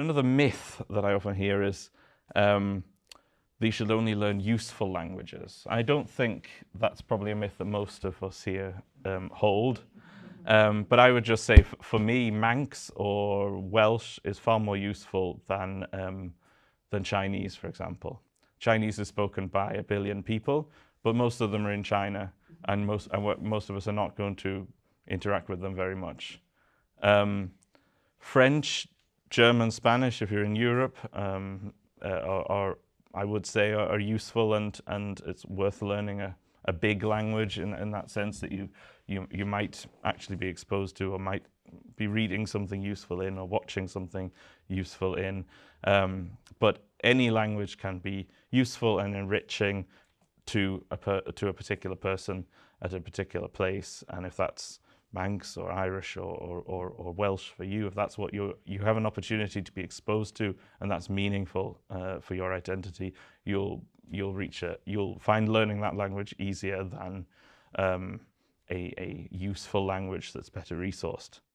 another myth that I often hear is they should only learn useful languages. I don't think that's probably a myth that most of us here hold. But I would just say, for me, Manx or Welsh is far more useful than Chinese, for example. Chinese is spoken by 1 billion people, but most of them are in China, and most of us are not going to interact with them very much. French, German, Spanish, if you're in Europe, are I would say are useful, and it's worth learning a big language in that sense that you might actually be exposed to, or might be reading something useful in, or watching something useful in. But any language can be useful and enriching to a particular person at a particular place, and if that's Manx or Irish or Welsh for you, if that's what you have an opportunity to be exposed to, and that's meaningful for your identity, you'll find learning that language easier than a useful language that's better resourced.